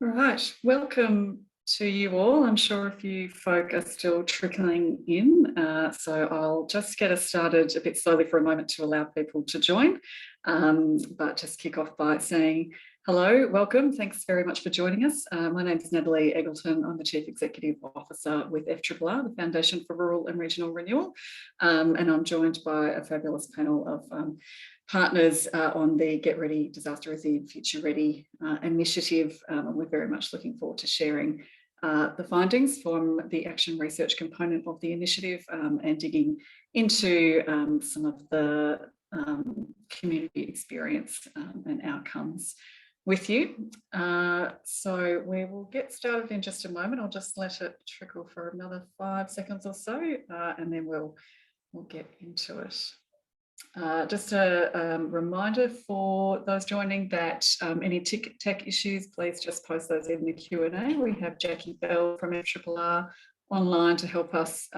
Right, welcome to you all. I'm sure a few folk are still trickling in, so I'll just get us started a bit slowly for a moment to allow people to join, but just kick off by saying hello, welcome, thanks very much for joining us. My name is Natalie Eggleton. I'm the Chief Executive Officer with FRRR, the Foundation for Rural and Regional Renewal, and I'm joined by a fabulous panel of partners on the Get Ready Disaster Resilient Future Ready initiative, and we're very much looking forward to sharing the findings from the action research component of the initiative and digging into some of the community experience and outcomes with you. So we will get started in just a moment. I'll just let it trickle for another 5 seconds or so, and then we'll get into it. Just a reminder for those joining that any tech issues, please just post those in the Q&A. We have Jackie Bell from FRRR online to help us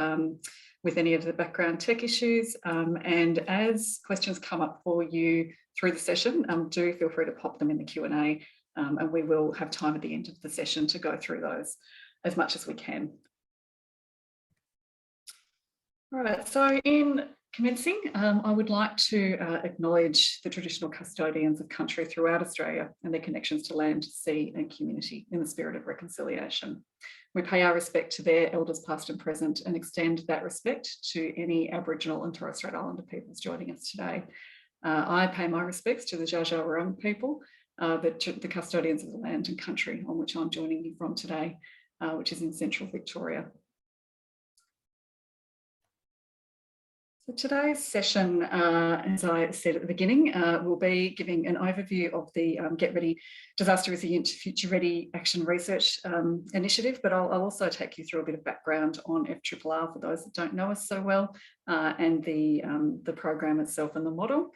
with any of the background tech issues. And as questions come up for you through the session, do feel free to pop them in the Q&A, and we will have time at the end of the session to go through those as much as we can. All right, so in commencing, I would like to acknowledge the traditional custodians of country throughout Australia and their connections to land, sea and community in the spirit of reconciliation. We pay our respect to their elders past and present and extend that respect to any Aboriginal and Torres Strait Islander peoples joining us today. I pay my respects to the Dja Dja Wurrung people, the custodians of the land and country on which I'm joining you from today, which is in central Victoria. So today's session, as I said at the beginning, will be giving an overview of the Get Ready Disaster Resilient Future Ready Action Research initiative, but I'll also take you through a bit of background on FRRR for those that don't know us so well, and the program itself and the model.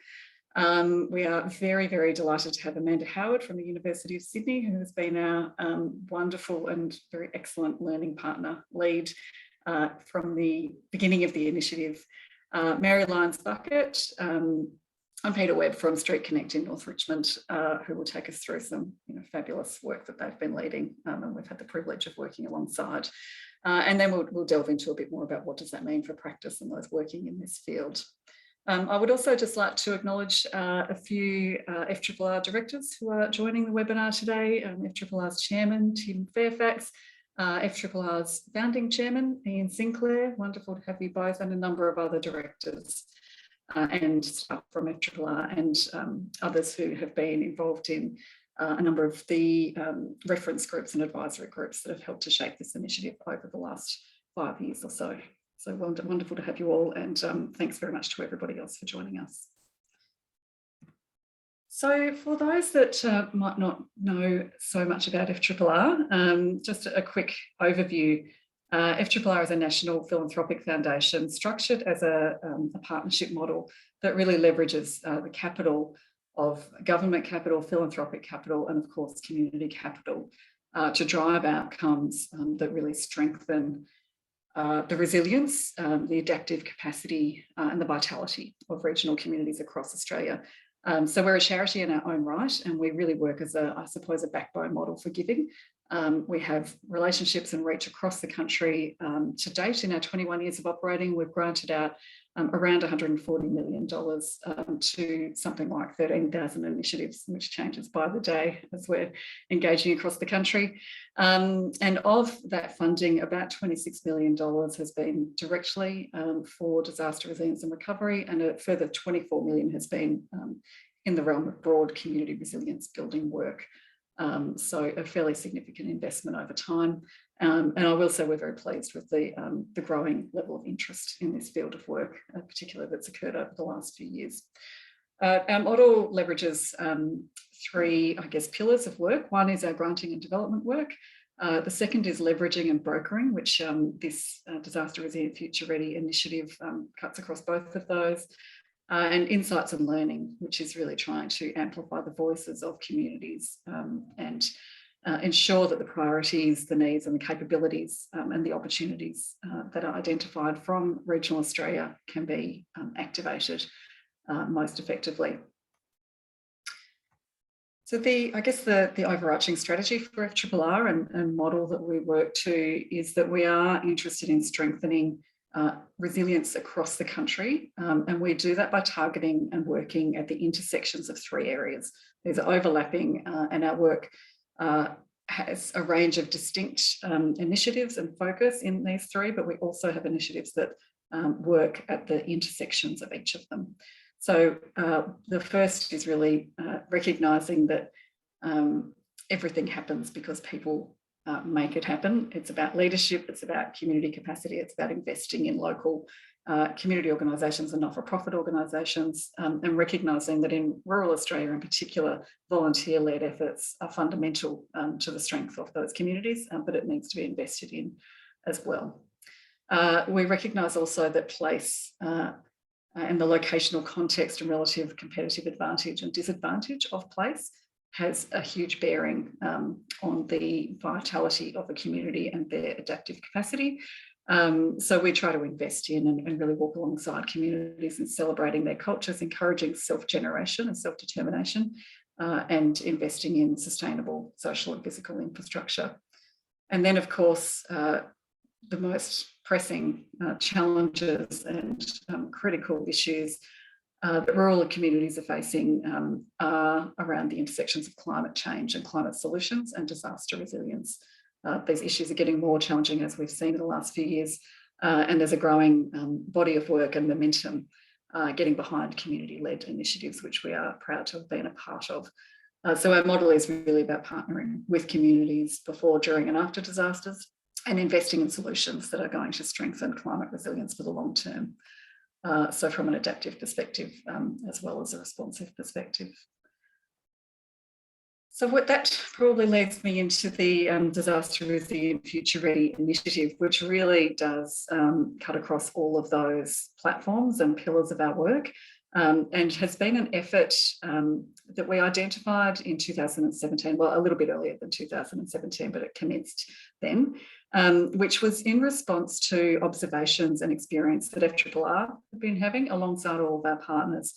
We are very, very delighted to have Amanda Howard from the University of Sydney, who has been our wonderful and very excellent learning partner lead from the beginning of the initiative. Mary Lyons Bucket, I'm Peter Webb from Street Connect in North Richmond, who will take us through some fabulous work that they've been leading, and we've had the privilege of working alongside. And then we'll delve into a bit more about what does that mean for practice and those working in this field. I would also just like to acknowledge a few FRRR directors who are joining the webinar today. FRRR's chairman, Tim Fairfax, FRRR's founding chairman, Ian Sinclair, wonderful to have you both, and a number of other directors and staff from FRRR and others who have been involved in a number of the reference groups and advisory groups that have helped to shape this initiative over the last 5 years or so. So wonderful to have you all, and thanks very much to everybody else for joining us. So for those that might not know so much about FRRR, just a quick overview. FRRR is a national philanthropic foundation structured as a partnership model that really leverages the capital of government capital, philanthropic capital, and of course community capital to drive outcomes that really strengthen the resilience, the adaptive capacity and the vitality of regional communities across Australia. So we're a charity in our own right, and we really work as I suppose, a backbone model for giving. We have relationships and reach across the country. To date, in our 21 years of operating, we've granted out around $140 million to something like 13,000 initiatives, which changes by the day as we're engaging across the country. And of that funding, about $26 million has been directly for disaster resilience and recovery, and a further $24 million has been in the realm of broad community resilience building work. So a fairly significant investment over time. And I will say we're very pleased with the growing level of interest in this field of work, particularly that's occurred over the last few years. Our model leverages three, I guess, pillars of work. One is our granting and development work. The second is leveraging and brokering, which this Disaster Resilient Future Ready initiative cuts across both of those. And insights and learning, which is really trying to amplify the voices of communities and ensure that the priorities, the needs and the capabilities and the opportunities that are identified from regional Australia can be activated most effectively. So I guess the overarching strategy for FRRR and model that we work to is that we are interested in strengthening resilience across the country. And we do that by targeting and working at the intersections of three areas. These are overlapping and our work has a range of distinct initiatives and focus in these three, but we also have initiatives that work at the intersections of each of them. So the first is really recognising that everything happens because people make it happen. It's about leadership, it's about community capacity, it's about investing in local community organisations and not-for-profit organisations, and recognising that in rural Australia in particular, volunteer-led efforts are fundamental to the strength of those communities, but it needs to be invested in as well. We recognise also that place and the locational context and relative competitive advantage and disadvantage of place has a huge bearing on the vitality of a community and their adaptive capacity. So we try to invest in and really walk alongside communities in celebrating their cultures, encouraging self-generation and self-determination, and investing in sustainable social and physical infrastructure. And then, of course, the most pressing challenges and critical issues that rural communities are facing are around the intersections of climate change and climate solutions and disaster resilience. These issues are getting more challenging, as we've seen in the last few years, and there's a growing body of work and momentum getting behind community-led initiatives, which we are proud to have been a part of. So our model is really about partnering with communities before, during and after disasters, and investing in solutions that are going to strengthen climate resilience for the long term. So from an adaptive perspective, as well as a responsive perspective. So what that probably leads me into the Disaster Resilient Future Ready initiative, which really does cut across all of those platforms and pillars of our work, and has been an effort that we identified in 2017, well, a little bit earlier than 2017, but it commenced then, which was in response to observations and experience that FRRR have been having alongside all of our partners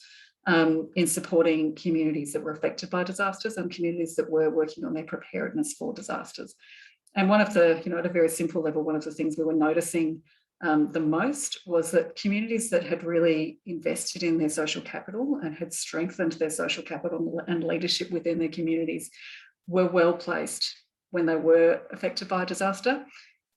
in supporting communities that were affected by disasters and communities that were working on their preparedness for disasters. And one of the, at a very simple level, one of the things we were noticing the most was that communities that had really invested in their social capital and had strengthened their social capital and leadership within their communities were well placed when they were affected by a disaster,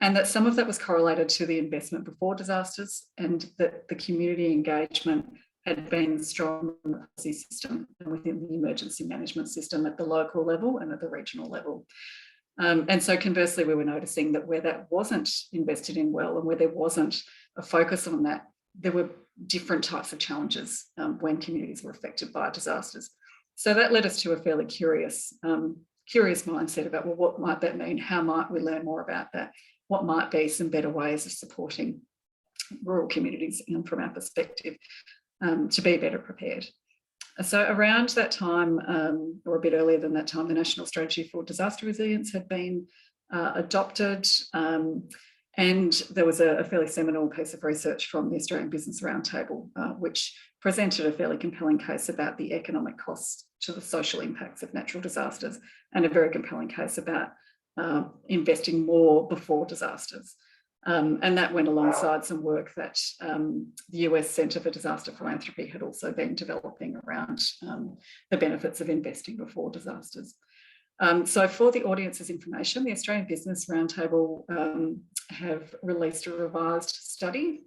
and that some of that was correlated to the investment before disasters, and that the community engagement had been strong in the policy system and within the emergency management system at the local level and at the regional level. And so conversely, we were noticing that where that wasn't invested in well and where there wasn't a focus on that, there were different types of challenges when communities were affected by disasters. So that led us to a fairly curious mindset about, well, what might that mean? How might we learn more about that? What might be some better ways of supporting rural communities from our perspective to be better prepared? So around that time, or a bit earlier than that time, the National Strategy for Disaster Resilience had been adopted, and there was a fairly seminal piece of research from the Australian Business Roundtable, which presented a fairly compelling case about the economic costs to the social impacts of natural disasters, and a very compelling case about investing more before disasters. And that went alongside some work that the US Centre for Disaster Philanthropy had also been developing around the benefits of investing before disasters. So for the audience's information, the Australian Business Roundtable have released a revised study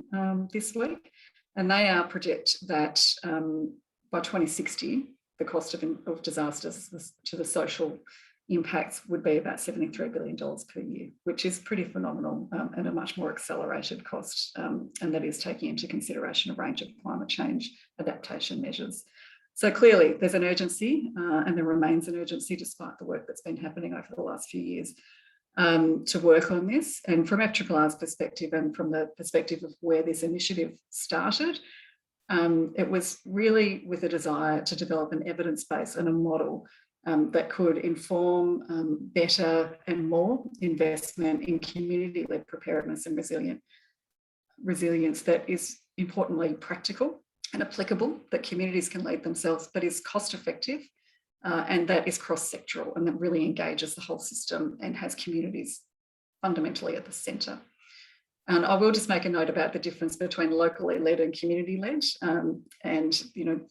this week, and they predict that by 2060, the cost of disasters to the social impacts would be about $73 billion per year, which is pretty phenomenal and a much more accelerated cost, and that is taking into consideration a range of climate change adaptation measures. So clearly there's an urgency and there remains an urgency despite the work that's been happening over the last few years to work on this. And from FRRR's perspective and from the perspective of where this initiative started, it was really with a desire to develop an evidence base and a model that could inform better and more investment in community-led preparedness and resilience that is importantly practical and applicable, that communities can lead themselves, but is cost effective and that is cross-sectoral and that really engages the whole system and has communities fundamentally at the centre. And I will just make a note about the difference between locally led and community led, and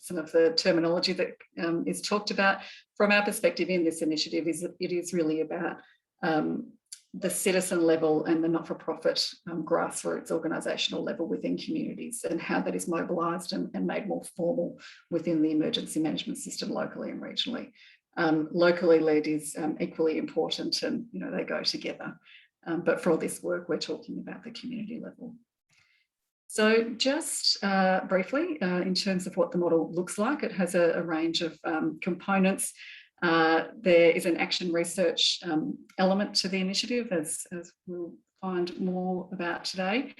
some of the terminology that is talked about. From our perspective in this initiative, it is really about the citizen level and the not-for-profit grassroots organisational level within communities, and how that is mobilised and made more formal within the emergency management system locally and regionally. Locally led is equally important, and they go together. But for all this work, we're talking about the community level. So just briefly, in terms of what the model looks like, it has a range of components. There is an action research element to the initiative, as we'll find more about today.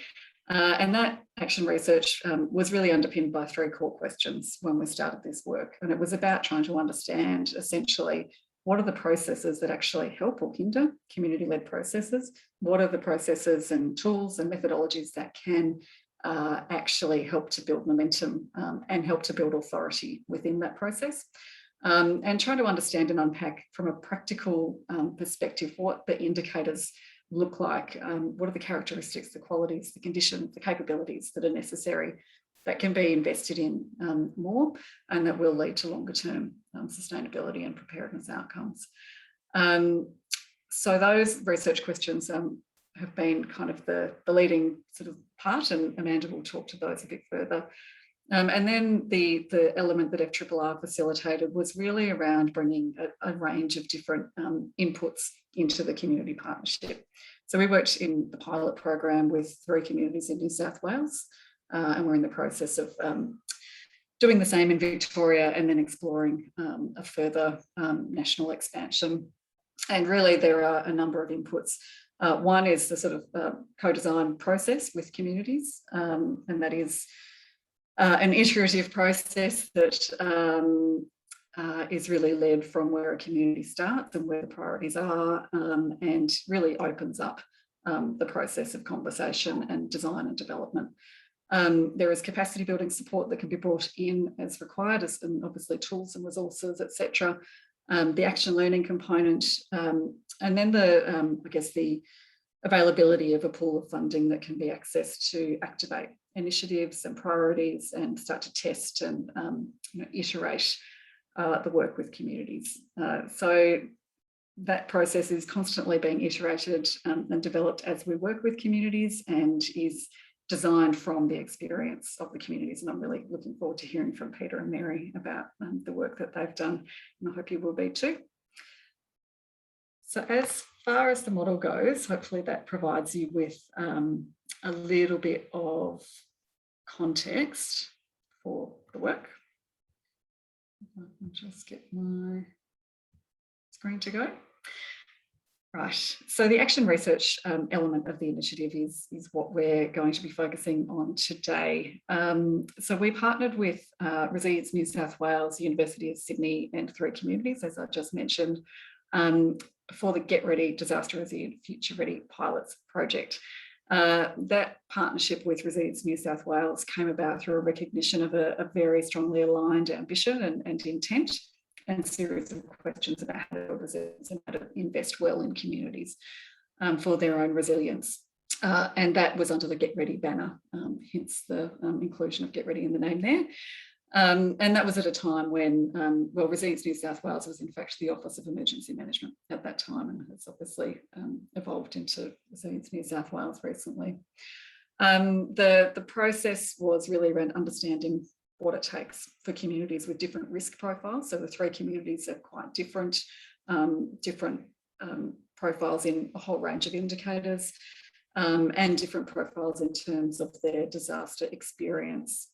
And that action research was really underpinned by 3 core questions when we started this work. And it was about trying to understand essentially, what are the processes that actually help or hinder community-led processes? What are the processes and tools and methodologies that can actually help to build momentum and help to build authority within that process? And trying to understand and unpack from a practical perspective what the indicators look like, what are the characteristics, the qualities, the conditions, the capabilities that are necessary that can be invested in more, and that will lead to longer term sustainability and preparedness outcomes. So those research questions have been kind of the leading sort of part, and Amanda will talk to those a bit further. And then the element that FRRR facilitated was really around bringing a range of different inputs into the community partnership. So we worked in the pilot program with 3 communities in New South Wales, and we're in the process of doing the same in Victoria, and then exploring a further national expansion. And really there are a number of inputs. One is the sort of co-design process with communities, and that is an iterative process that is really led from where a community starts and where the priorities are, and really opens up the process of conversation and design and development. There is capacity building support that can be brought in as required, and obviously tools and resources, etc. The action learning component, and then I guess the availability of a pool of funding that can be accessed to activate initiatives and priorities and start to test and iterate the work with communities. So that process is constantly being iterated and developed as we work with communities, and is designed from the experience of the communities. And I'm really looking forward to hearing from Peter and Mary about the work that they've done, and I hope you will be too. So as far as the model goes, hopefully that provides you with a little bit of context for the work. I'll just get my screen to go. Right, so the action research element of the initiative is what we're going to be focusing on today. So we partnered with Resilience New South Wales, University of Sydney, and 3 communities, as I just mentioned, for the Get Ready Disaster Resilient Future Ready Pilots project. That partnership with Resilience New South Wales came about through a recognition of a very strongly aligned ambition and intent, and a series of questions about how to build resilience and how to invest well in communities for their own resilience. And that was under the Get Ready banner, hence the inclusion of Get Ready in the name there. And that was at a time when, well, Resilience New South Wales was in fact the Office of Emergency Management at that time, and has obviously evolved into Resilience New South Wales recently. The process was really around understanding what it takes for communities with different risk profiles. So the 3 communities are quite different, profiles in a whole range of indicators, and different profiles in terms of their disaster experience,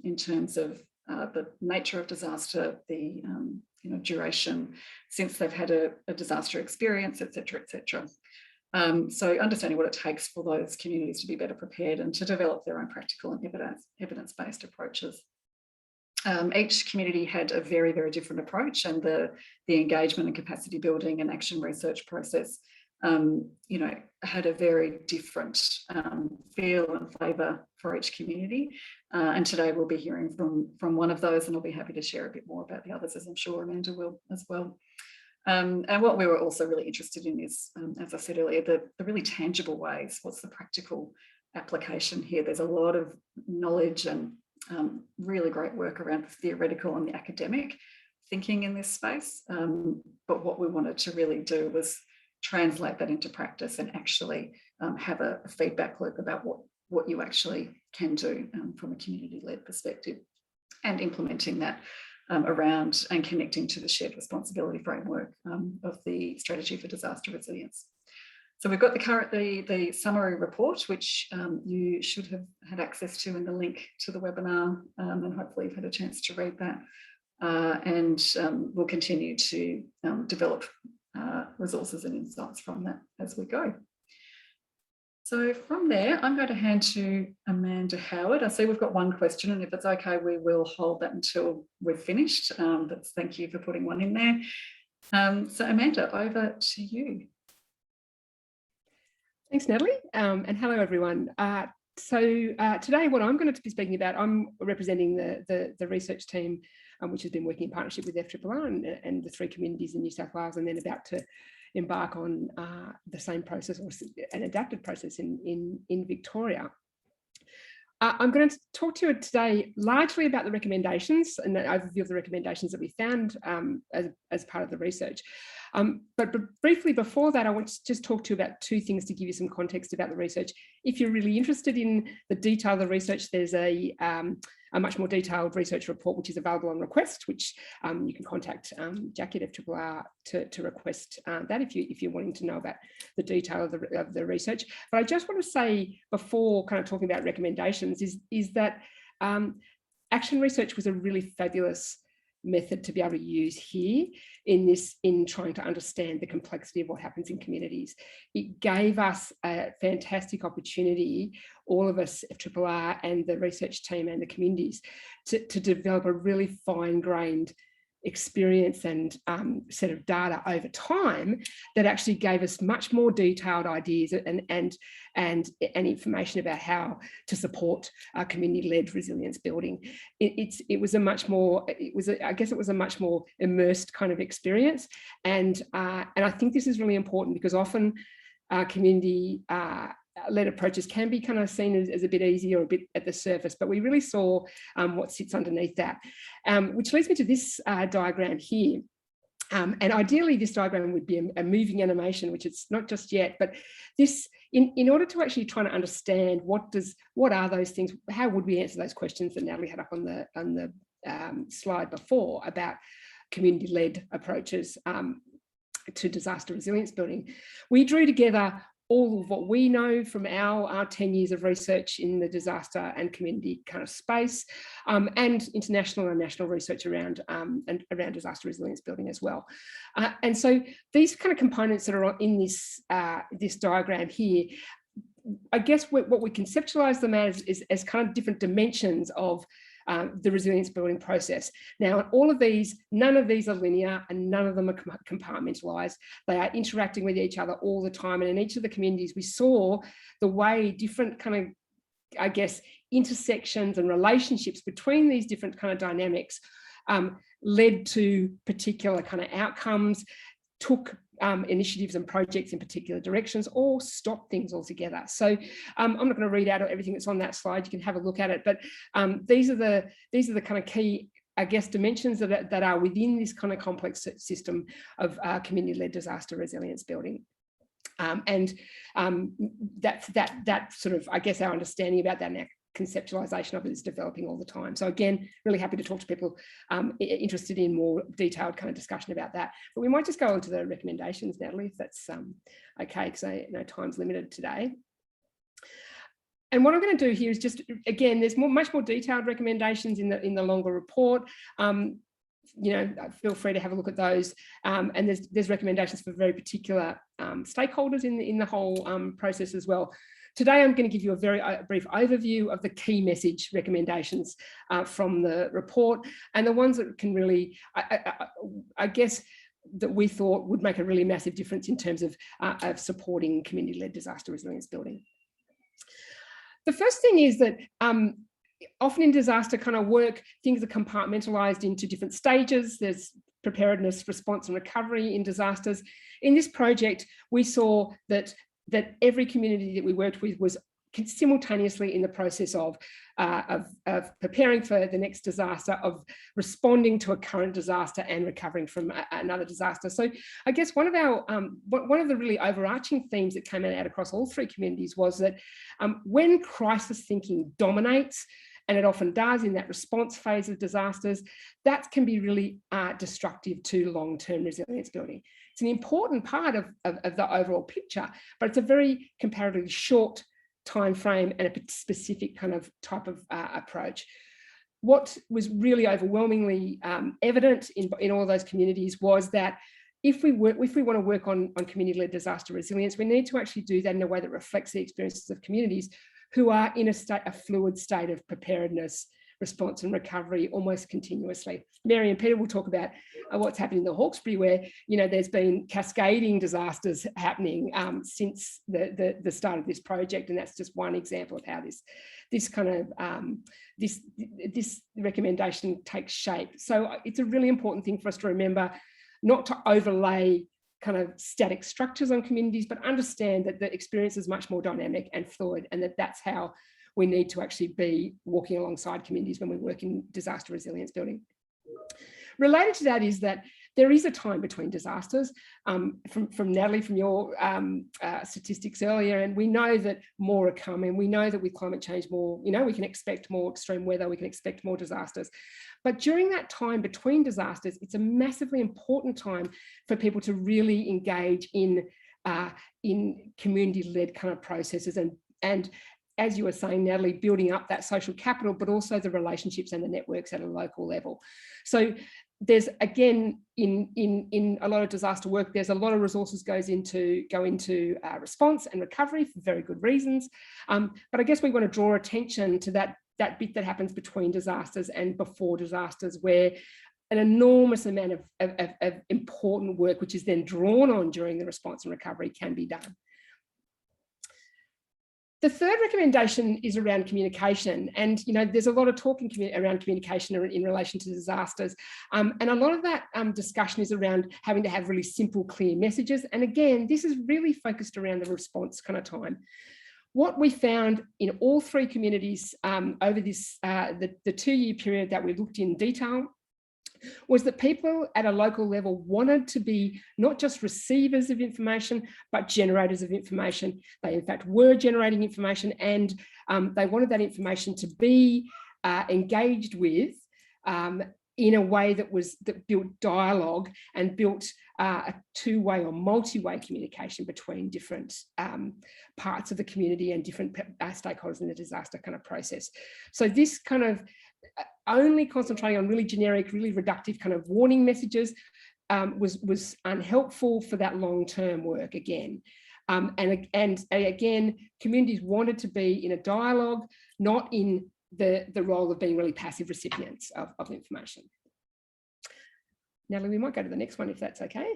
in terms of the nature of disaster, the duration since they've had a disaster experience, etc., etc. So understanding what it takes for those communities to be better prepared and to develop their own practical and evidence-based approaches. Each community had a very, very different approach, and the engagement and capacity building and action research process you know, had a very different feel and flavour for each community. And today we'll be hearing from one of those, and I'll be happy to share a bit more about the others, as I'm sure Amanda will as well. And what we were also really interested in is, as I said earlier, the really tangible ways. What's the practical application here? There's a lot of knowledge and really great work around the theoretical and the academic thinking in this space. But what we wanted to really do was translate that into practice and actually have a feedback loop about what you actually can do from a community-led perspective, and implementing that around and connecting to the shared responsibility framework of the Strategy for Disaster Resilience. So we've got the summary report, which you should have had access to in the link to the webinar, and hopefully you've had a chance to read that. And we'll continue to develop resources and insights from that as we go. So from there, I'm going to hand to Amanda Howard. I see we've got one question, and if it's okay, we will hold that until we've finished. But thank you for putting one in there. So Amanda, over to you. Thanks, Natalie, and hello, everyone. Today, what I'm going to be speaking about, I'm representing the research team, which has been working in partnership with FRRR and the 3 communities in New South Wales, and then about to embark on the same process, or an adapted process in Victoria. I'm going to talk to you today largely about the recommendations and an overview of the recommendations that we found as part of the research. But briefly before that, I want to just talk to you about 2 things to give you some context about the research. If you're really interested in the detail of the research, there's a much more detailed research report, which is available on request, which you can contact Jackie at FRRR to request that if you're wanting to know about the detail of the research. But I just want to say, before kind of talking about recommendations, is that action research was a really fabulous method to be able to use here in trying to understand the complexity of what happens in communities. It gave us a fantastic opportunity, all of us, FRRR and the research team and the communities, to develop a really fine-grained experience and set of data over time that actually gave us much more detailed ideas and information about how to support community-led resilience building. It was a much more immersed kind of experience, and I think this is really important, because often community led approaches can be kind of seen as a bit easy or a bit at the surface, but we really saw what sits underneath that, which leads me to this diagram here. And ideally, this diagram would be a moving animation, which it's not just yet, but this, in order to actually try to understand what are those things, how would we answer those questions that Natalie had up on the slide before about community-led approaches to disaster resilience building. We drew together all of what we know from our 10 years of research in the disaster and community kind of space, and international and national research around disaster resilience building as well. And so these kind of components that are in this diagram here, I guess what we conceptualize them as kind of different dimensions of the resilience building process. Now, all of these, none of these are linear and none of them are compartmentalized. They are interacting with each other all the time. And in each of the communities, we saw the way different kind of, I guess, intersections and relationships between these different kind of dynamics led to particular kind of outcomes, took initiatives and projects in particular directions, or stop things altogether. So I'm not going to read out everything that's on that slide. You can have a look at it, but these are the kind of key, I guess, dimensions that are within this kind of complex system of community-led disaster resilience building. And that sort of, I guess, our understanding about that and our conceptualization of it is developing all the time. So again, really happy to talk to people interested in more detailed kind of discussion about that. But we might just go on to the recommendations, Natalie, if that's okay, because I know time's limited today. And what I'm going to do here is just, again, there's much more detailed recommendations in the longer report. You know, feel free to have a look at those. And there's recommendations for very particular stakeholders in the whole process as well. Today, I'm going to give you a very brief overview of the key message recommendations from the report, and the ones that can really, I guess, that we thought would make a really massive difference in terms of supporting community-led disaster resilience building. The first thing is that often in disaster kind of work, things are compartmentalized into different stages. There's preparedness, response and recovery in disasters. In this project, we saw that every community that we worked with was simultaneously in the process of preparing for the next disaster, of responding to a current disaster and recovering from another disaster. So I guess one of the really overarching themes that came out across all three communities was that when crisis thinking dominates, and it often does in that response phase of disasters, that can be really destructive to long-term resilience building. It's an important part of the overall picture, but it's a very comparatively short time frame and a specific kind of type of approach. What was really overwhelmingly evident in all those communities was that if we want to work on community-led disaster resilience, we need to actually do that in a way that reflects the experiences of communities who are in a fluid state of preparedness, response and recovery almost continuously. Mary and Peter will talk about what's happened in the Hawkesbury, where there's been cascading disasters happening since the start of this project, and that's just one example of how this recommendation takes shape. So it's a really important thing for us to remember, not to overlay kind of static structures on communities, but understand that the experience is much more dynamic and fluid, and that's how we need to actually be walking alongside communities when we work in disaster resilience building. Related to that is that there is a time between disasters. From Natalie, from your statistics earlier, and we know that more are coming. We know that with climate change we can expect more extreme weather, we can expect more disasters. But during that time between disasters, it's a massively important time for people to really engage in community-led kind of processes and as you were saying, Natalie, building up that social capital, but also the relationships and the networks at a local level. So there's, again, in a lot of disaster work, there's a lot of resources go into response and recovery for very good reasons. But I guess we want to draw attention to that bit that happens between disasters and before disasters, where an enormous amount of important work, which is then drawn on during the response and recovery, can be done. The third recommendation is around communication, and there's a lot of talk around communication in relation to disasters, and a lot of that discussion is around having to have really simple, clear messages. And again, this is really focused around the response kind of time. What we found in all three communities over this the 2-year period that we looked in detail was that people at a local level wanted to be not just receivers of information, but generators of information. They in fact were generating information, and they wanted that information to be engaged with in a way that built dialogue and built a two-way or multi-way communication between different parts of the community and different stakeholders in the disaster kind of process. So this kind of only concentrating on really generic, really reductive kind of warning messages was unhelpful for that long-term work again. And again, communities wanted to be in a dialogue, not in the role of being really passive recipients of information. Natalie, we might go to the next one if that's okay.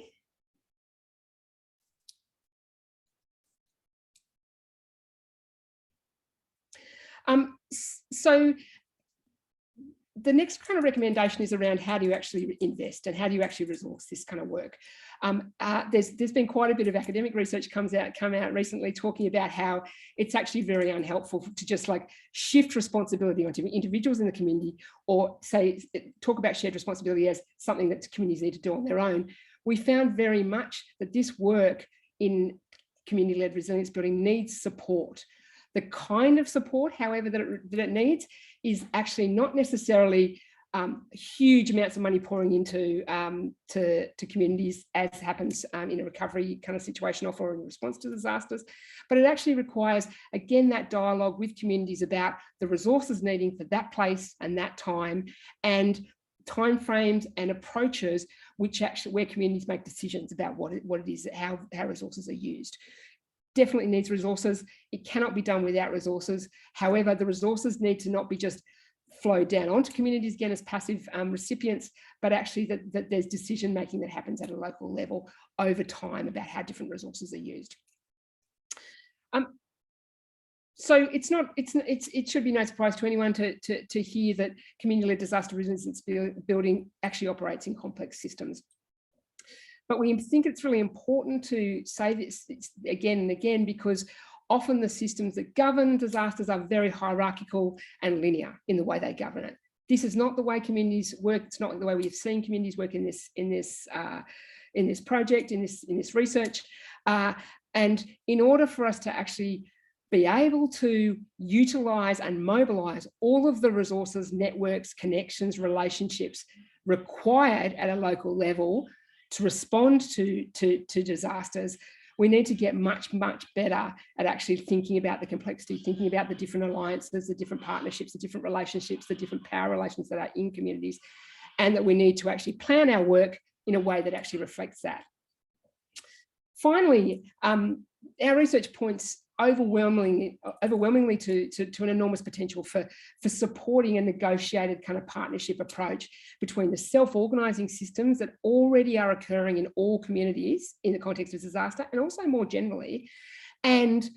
So the next kind of recommendation is around how do you actually invest and how do you actually resource this kind of work. There's been quite a bit of academic research come out recently talking about how it's actually very unhelpful to just like shift responsibility onto individuals in the community, or say talk about shared responsibility as something that communities need to do on their own. We found very much that this work in community-led resilience building needs support. The kind of support, however, that it needs is actually not necessarily huge amounts of money pouring into to communities, as happens in a recovery kind of situation or in response to disasters, but it actually requires, again, that dialogue with communities about the resources needing for that place and that time, and timeframes and approaches where communities make decisions about what it is, how resources are used. Definitely needs resources. It cannot be done without resources. However, the resources need to not be just flow down onto communities again as passive recipients, but actually that there's decision making that happens at a local level over time about how different resources are used. So it should be no surprise to anyone to hear that community-led disaster resilience building actually operates in complex systems. But we think it's really important to say this again and again, because often the systems that govern disasters are very hierarchical and linear in the way they govern it. This is not the way communities work. It's not the way we've seen communities work in this project, in this research. And in order for us to actually be able to utilise and mobilise all of the resources, networks, connections, relationships required at a local level to respond to disasters, we need to get much better at actually thinking about the complexity, thinking about the different alliances, the different partnerships, the different relationships, the different power relations that are in communities, and that we need to actually plan our work in a way that actually reflects that. Finally, our research points overwhelmingly to an enormous potential for supporting a negotiated kind of partnership approach between the self-organising systems that already are occurring in all communities in the context of disaster, and also more generally, and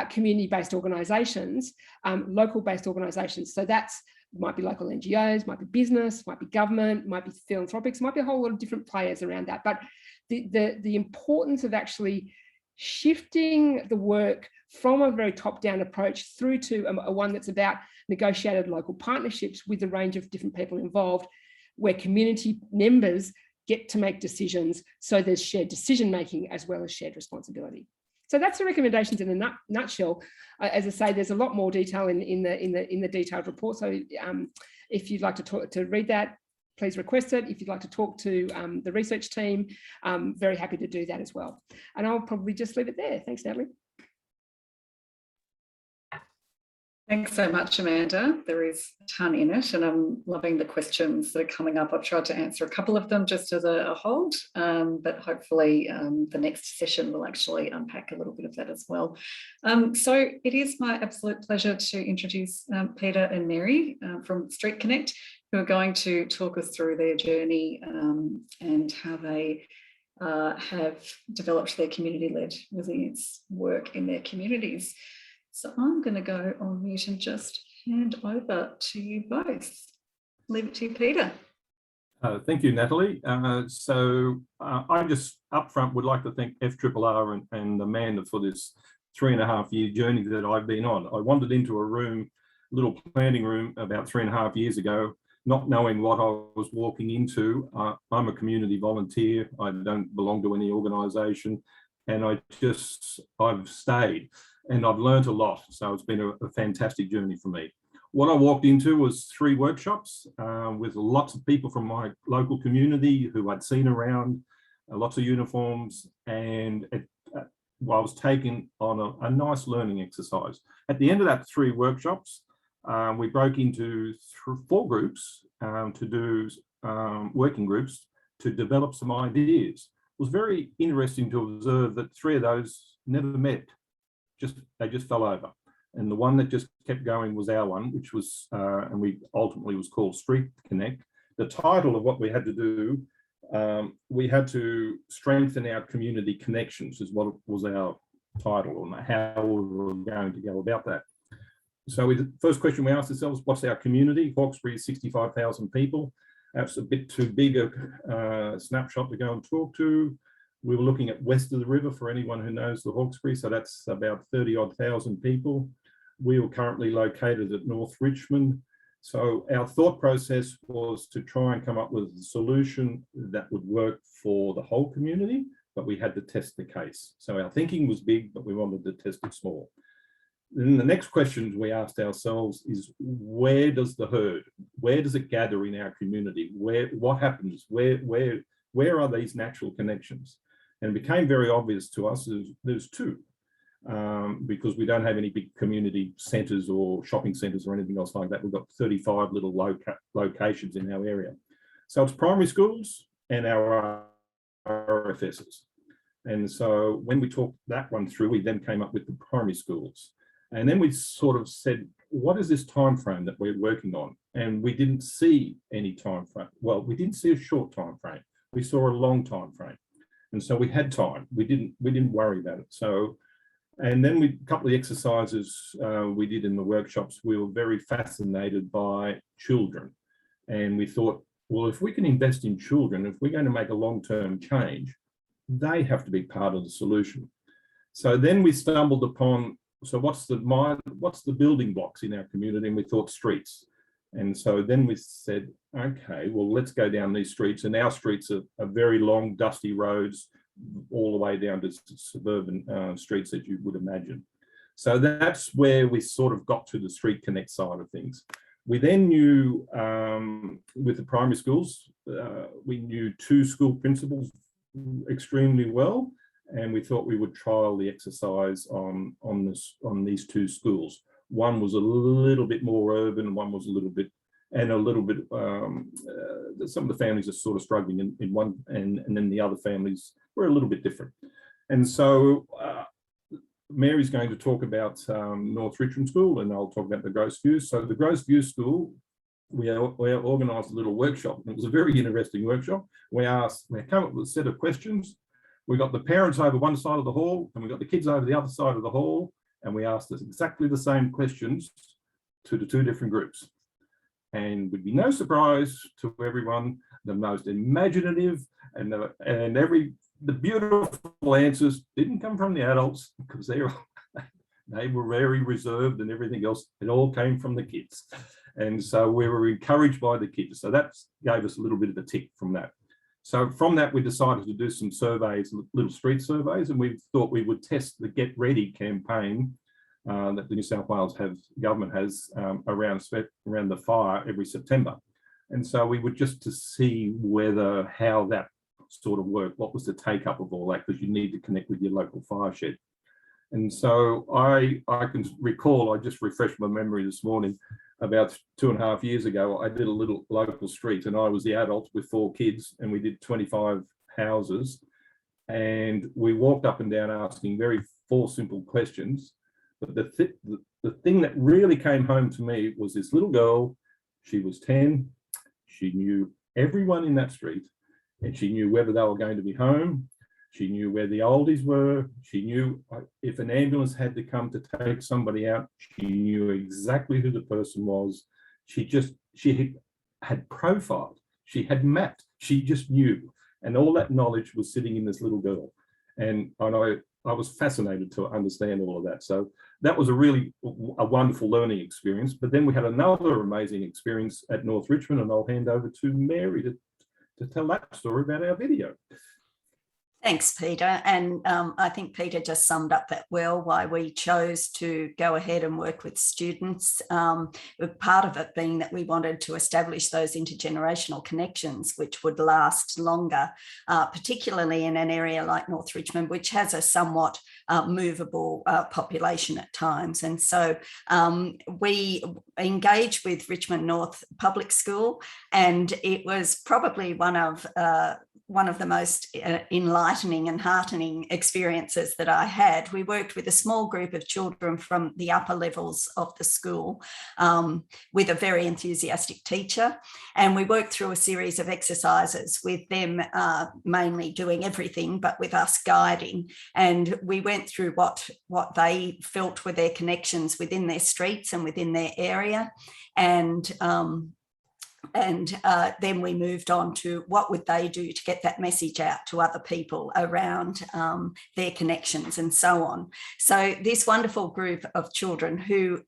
community-based organisations, local-based organisations. So that's might be local NGOs, might be business, might be government, might be philanthropics, might be a whole lot of different players around that. But the importance of actually shifting the work from a very top-down approach through to a one that's about negotiated local partnerships with a range of different people involved, where community members get to make decisions, so there's shared decision-making as well as shared responsibility. So that's the recommendations in a nutshell. As I say, there's a lot more detail in the detailed report. So if you'd like to read that, please request it. If you'd like to talk to the research team, very happy to do that as well. And I'll probably just leave it there. Thanks, Natalie. Thanks so much, Amanda. There is a ton in it, and I'm loving the questions that are coming up. I've tried to answer a couple of them just as a hold, but hopefully the next session will actually unpack a little bit of that as well. So it is my absolute pleasure to introduce Peter and Mary from Street Connect, who are going to talk us through their journey and how they have developed their community-led resilience work in their communities. So I'm going to go on mute and just hand over to you both. Leave it to you, Peter. Thank you, Natalie. I just upfront would like to thank FRRR and Amanda for this 3.5-year journey that I've been on. I wandered into a room, little planning room, about 3.5 years ago, not knowing what I was walking into. I'm a community volunteer. I don't belong to any organisation, and I've stayed. And I've learned a lot. So it's been a fantastic journey for me. What I walked into was 3 workshops with lots of people from my local community who I'd seen around, lots of uniforms, and I was taken on a nice learning exercise. At the end of that 3 workshops, we broke into 4 groups to do working groups to develop some ideas. It was very interesting to observe that 3 of those never met. They just fell over, and the one that just kept going was our one, which was and we ultimately was called Street Connect. The title of what we had to do, we had to strengthen our community connections, is what was our title, and how we were going to go about that. So the first question we asked ourselves, what's our community? Hawkesbury is 65,000 people. That's a bit too big a snapshot to go and talk to. We were looking at west of the river for anyone who knows the Hawkesbury, so that's about 30-odd thousand people. We were currently located at North Richmond. So our thought process was to try and come up with a solution that would work for the whole community, but we had to test the case. So our thinking was big, but we wanted to test it small. Then the next question we asked ourselves is, where does the herd, where does it gather in our community? What happens? Where are these natural connections? And it became very obvious to us there's 2, because we don't have any big community centres or shopping centres or anything else like that. We've got 35 little locations in our area. So it's primary schools and our RFSs. And so when we talked that one through, we then came up with the primary schools. And then we sort of said, what is this time frame that we're working on? and we didn't see any time frame. Well, we didn't see a short time frame. We saw a long time frame, and so we had time. We didn't worry about it. So, and then a couple of exercises we did in the workshops. We were very fascinated by children, and we thought, well, if we can invest in children, if we're going to make a long-term change, they have to be part of the solution. So then we stumbled upon, so what's the building blocks in our community? And we thought streets. And so then we said, okay, well, let's go down these streets. And our streets are very long, dusty roads, all the way down to suburban streets that you would imagine. So that's where we sort of got to the Street Connect side of things. We then knew, with the primary schools, we knew 2 school principals extremely well, and we thought we would trial the exercise on these 2 schools. One was a little bit more urban, one was a little bit, some of the families are sort of struggling in one, and then the other families were a little bit different. And so Mary's going to talk about North Richmond School, and I'll talk about the Grosse View. So the Grosse View School, we organised a little workshop. It was a very interesting workshop. We came up with a set of questions. We got the parents over one side of the hall, and we got the kids over the other side of the hall, and we asked us exactly the same questions to the 2 different groups. And would be no surprise to everyone, the most imaginative and the beautiful answers didn't come from the adults, because they were very reserved, and everything else, it all came from the kids. And so we were encouraged by the kids. So that gave us a little bit of a tick from that. So from that, we decided to do some surveys, little street surveys, and we thought we would test the Get Ready campaign that the New South Wales government has around the fire every September. And so we would just to see how that sort of worked, what was the take up of all that, because you need to connect with your local fire shed. And so I can recall, I just refreshed my memory this morning, about 2.5 years ago, I did a little local street, and I was the adult with 4 kids, and we did 25 houses, and we walked up and down asking 4 simple questions. But the thing that really came home to me was this little girl. She was 10. She knew everyone in that street, and she knew whether they were going to be home. She knew where the oldies were. She knew if an ambulance had to come to take somebody out, she knew exactly who the person was. She had profiled, she had mapped, she just knew. And all that knowledge was sitting in this little girl. And I was fascinated to understand all of that. So that was a wonderful learning experience. But then we had another amazing experience at North Richmond, and I'll hand over to Mary to tell that story about our video. Thanks, Peter. And I think Peter just summed up that well, why we chose to go ahead and work with students. Part of it being that we wanted to establish those intergenerational connections, which would last longer, particularly in an area like North Richmond, which has a somewhat movable population at times. And so we engaged with Richmond North Public School, and it was probably one of the most enlightening and heartening experiences that I had. We worked with a small group of children from the upper levels of the school with a very enthusiastic teacher. And we worked through a series of exercises with them mainly doing everything, but with us guiding. And we went through what they felt were their connections within their streets and within their area. And then we moved on to what would they do to get that message out to other people around their connections and so on. So this wonderful group of children who,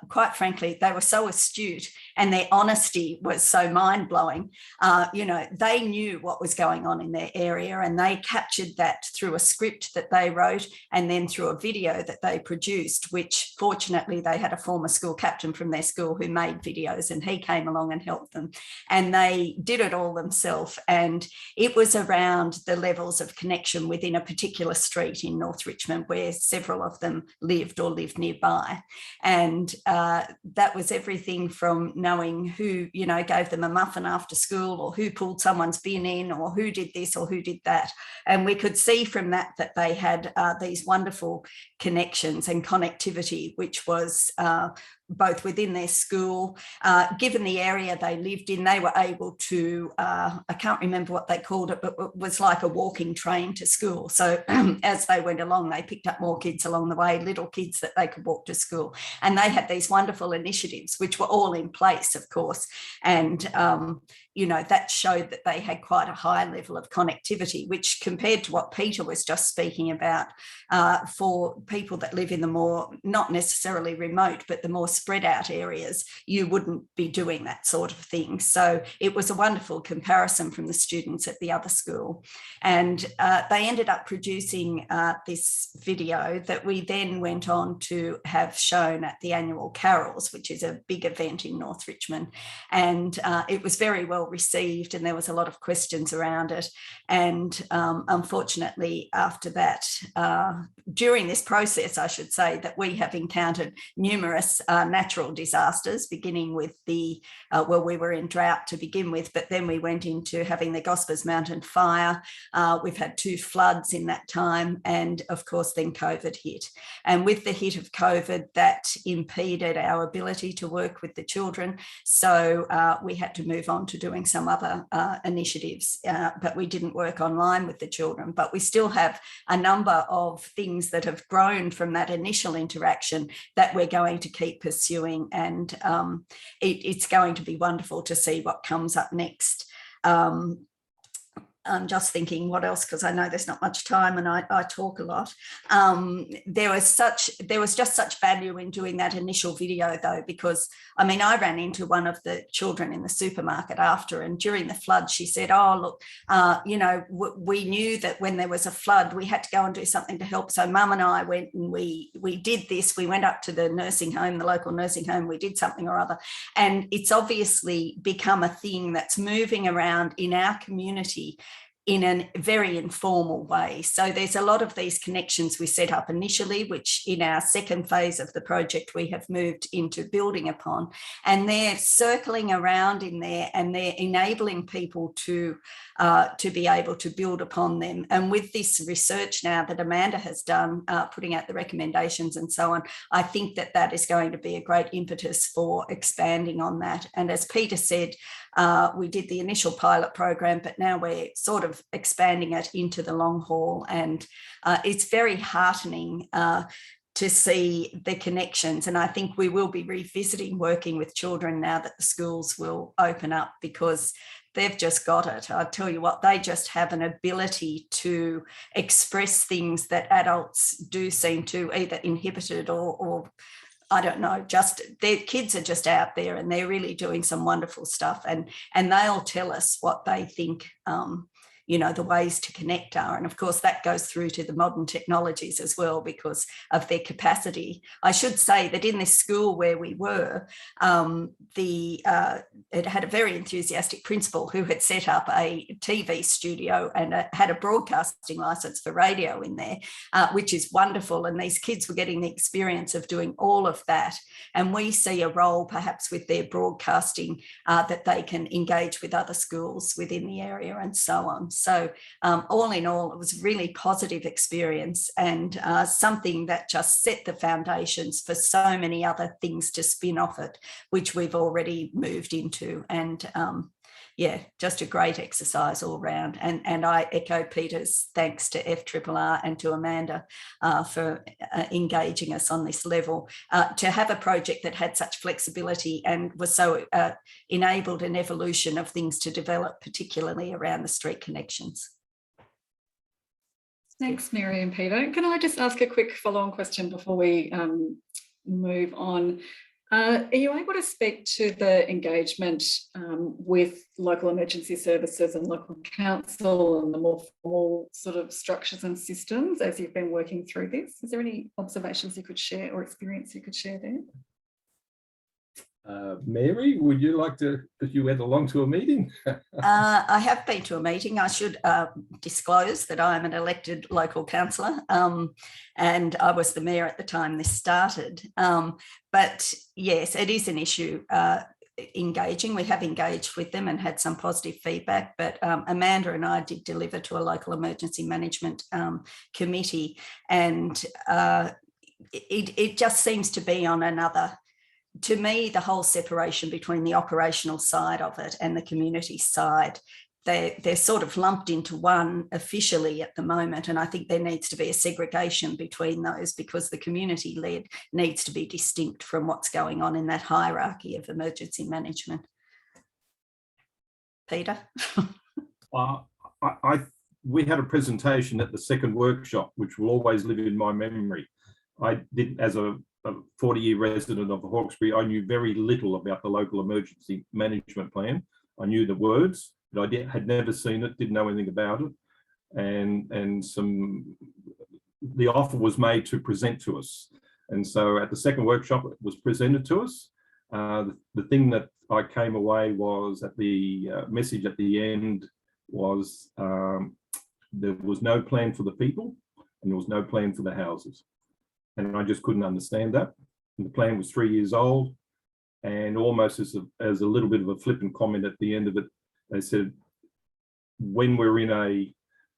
quite frankly, they were so astute, and their honesty was so mind-blowing. They knew what was going on in their area, and they captured that through a script that they wrote, and then through a video that they produced, which fortunately they had a former school captain from their school who made videos, and he came along and helped them. And they did it all themselves. And it was around the levels of connection within a particular street in North Richmond, where several of them lived or lived nearby. And that was everything from knowing who, gave them a muffin after school, or who pulled someone's bin in, or who did this or who did that. And we could see from that they had these wonderful connections and connectivity, which was both within their school. Given the area they lived in, they were able to, I can't remember what they called it, but it was like a walking train to school. So as they went along, they picked up more kids along the way, little kids that they could walk to school. And they had these wonderful initiatives, which were all in place, of course. And you know, that showed that they had quite a high level of connectivity, which compared to what Peter was just speaking about, for people that live in the more, not necessarily remote, but the more spread out areas, you wouldn't be doing that sort of thing. So it was a wonderful comparison from the students at the other school. And they ended up producing this video that we then went on to have shown at the annual Carols, which is a big event in North Richmond. And it was very well received, and there was a lot of questions around it. And unfortunately, after that, during this process, I should say that we have encountered numerous natural disasters, beginning with the, well, we were in drought to begin with, but then we went into having the Gospers Mountain fire. We've had 2 floods in that time, and of course then COVID hit. And with the hit of COVID, that impeded our ability to work with the children. So we had to move on to doing some other initiatives, but we didn't work online with the children. But we still have a number of things that have grown from that initial interaction that we're going to keep pursuing, and it's going to be wonderful to see what comes up next. I'm just thinking what else, because I know there's not much time and I talk a lot. There was just such value in doing that initial video though, because I mean, I ran into one of the children in the supermarket after, and during the flood, she said, oh, look, you know, we knew that when there was a flood, we had to go and do something to help. So Mum and I went and we did this. We went up to the nursing home, the local nursing home, we did something or other. And it's obviously become a thing that's moving around in our community in a very informal way. So there's a lot of these connections we set up initially, which in our second phase of the project, we have moved into building upon, and they're circling around in there, and they're enabling people to be able to build upon them. And with this research now that Amanda has done, putting out the recommendations and so on, I think that that is going to be a great impetus for expanding on that. And as Peter said, we did the initial pilot program, but now we're sort of expanding it into the long haul. And it's very heartening to see the connections. And I think we will be revisiting working with children now that the schools will open up, because they've just got it. I'll tell you what, they just have an ability to express things that adults do seem to either inhibited or I don't know, just their kids are just out there and they're really doing some wonderful stuff, and they'll tell us what they think, you know, the ways to connect are. And of course, that goes through to the modern technologies as well because of their capacity. I should say that in this school where we were, it had a very enthusiastic principal who had set up a TV studio and had a broadcasting license for radio in there, which is wonderful. And these kids were getting the experience of doing all of that. And we see a role perhaps with their broadcasting that they can engage with other schools within the area and so on. So all in all, it was a really positive experience, and something that just set the foundations for so many other things to spin off it, which we've already moved into. And yeah, just a great exercise all round. And I echo Peter's thanks to FRRR and to Amanda for engaging us on this level, to have a project that had such flexibility and was so enabled an evolution of things to develop, particularly around the street connections. Thanks, Mary and Peter. Can I just ask a quick follow-on question before we move on? Are you able to speak to the engagement with local emergency services and local council and the more formal sort of structures and systems as you've been working through this? Is there any observations you could share or experience you could share there? Mary, would you like to, if you went along to a meeting? I have been to a meeting. I should disclose that I'm an elected local councillor, and I was the mayor at the time this started. But yes, it is an issue engaging. We have engaged with them and had some positive feedback, but Amanda and I did deliver to a local emergency management committee, and it just seems to be on another to me, the whole separation between the operational side of it and the community side, they're sort of lumped into one officially at the moment. And I think there needs to be a segregation between those, because the community-led needs to be distinct from what's going on in that hierarchy of emergency management. Peter? We had a presentation at the second workshop, which will always live in my memory. I did, as a 40-year resident of Hawkesbury, I knew very little about the local emergency management plan. I knew the words, but I had never seen it, didn't know anything about it. And the offer was made to present to us. And so at the second workshop, it was presented to us. The thing that I came away was at the message at the end was there was no plan for the people and there was no plan for the houses. And I just couldn't understand that. And the plan was 3 years old, and almost as a little bit of a flippant comment at the end of it, they said, when we're in a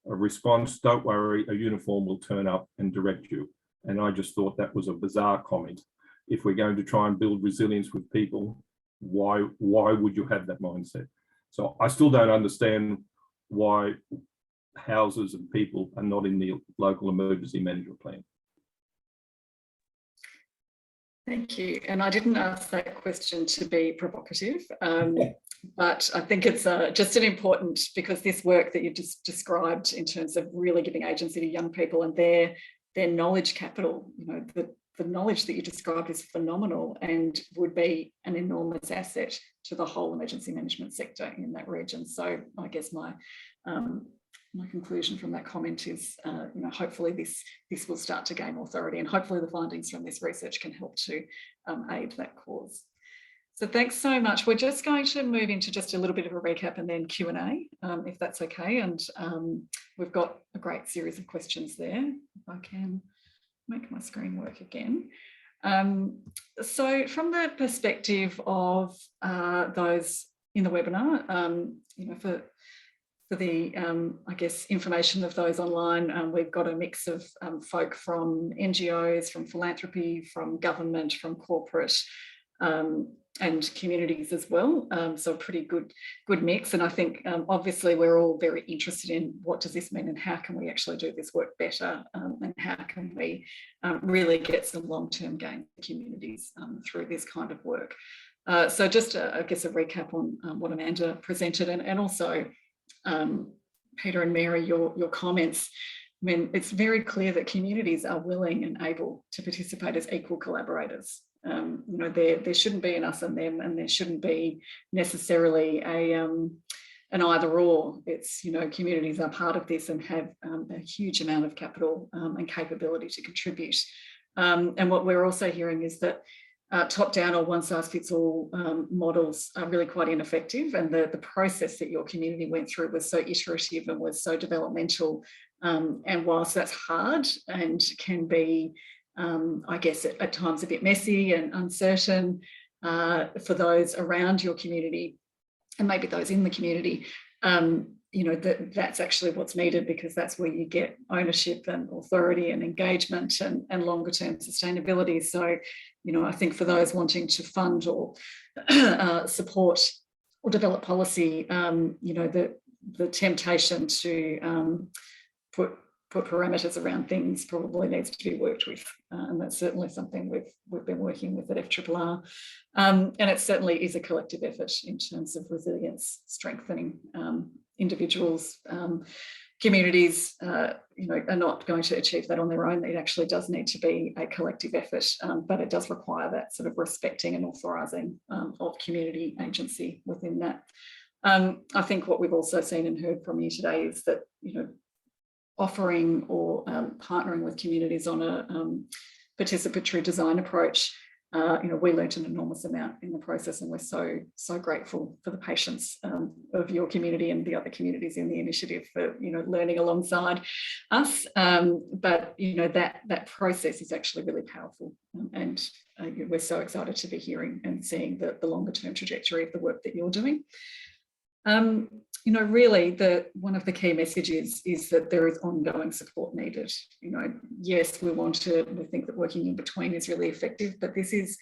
response, don't worry, a uniform will turn up and direct you. And I just thought that was a bizarre comment. If we're going to try and build resilience with people, why would you have that mindset? So I still don't understand why houses and people are not in the local emergency management plan. Thank you. And I didn't ask that question to be provocative, but I think it's just an important, because this work that you just described in terms of really giving agency to young people and their knowledge capital, you know, the knowledge that you described is phenomenal and would be an enormous asset to the whole emergency management sector in that region. So I guess my conclusion from that comment is, you know, hopefully this will start to gain authority, and hopefully the findings from this research can help to aid that cause. So thanks so much. We're just going to move into just a little bit of a recap and then Q&A, if that's okay. And we've got a great series of questions there. If I can make my screen work again. So from the perspective of those in the webinar, you know, for the, I guess, information of those online, we've got a mix of folk from NGOs, from philanthropy, from government, from corporate, and communities as well. So a pretty good mix. And I think obviously we're all very interested in what does this mean and how can we actually do this work better, and how can we really get some long-term gain for communities through this kind of work. So just I guess a recap on what Amanda presented, and also Peter and Mary, your comments. I mean, it's very clear that communities are willing and able to participate as equal collaborators. You know, there shouldn't be an us and them, and there shouldn't be necessarily an either or. It's, you know, communities are part of this and have a huge amount of capital and capability to contribute. And what we're also hearing is that top-down or one-size-fits-all models are really quite ineffective, and the process that your community went through was so iterative and was so developmental. And whilst that's hard and can be, I guess, at times a bit messy and uncertain for those around your community and maybe those in the community, you know, that's actually what's needed, because that's where you get ownership and authority and engagement and longer term sustainability. So, you know, I think for those wanting to fund or support or develop policy, you know, the temptation to put parameters around things probably needs to be worked with, and that's certainly something we've been working with at FRRR, and it certainly is a collective effort in terms of resilience, strengthening individuals. Communities, you know, are not going to achieve that on their own. It actually does need to be a collective effort, but it does require that sort of respecting and authorising of community agency within that. I think what we've also seen and heard from you today is that, you know, offering or partnering with communities on a participatory design approach, you know, we learnt an enormous amount in the process, and we're so grateful for the patience of your community and the other communities in the initiative for, you know, learning alongside us. But, you know, that process is actually really powerful, and we're so excited to be hearing and seeing the longer term trajectory of the work that you're doing. You know, really one of the key messages is that there is ongoing support needed. You know, yes, we think that working in between is really effective, but this is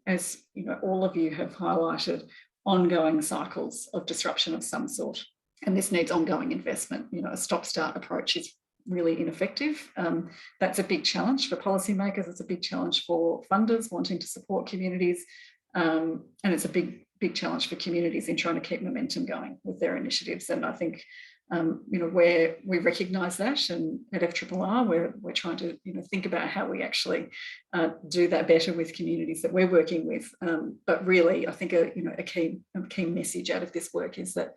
as you know, all of you have highlighted, ongoing cycles of disruption of some sort. And this needs ongoing investment. You know, a stop-start approach is really ineffective. That's a big challenge for policymakers. It's a big challenge for funders wanting to support communities. And it's a big challenge for communities in trying to keep momentum going with their initiatives. And I think, you know, where we recognise that, and at FRRR, we're trying to, you know, think about how we actually do that better with communities that we're working with. But really, I think a key message out of this work is that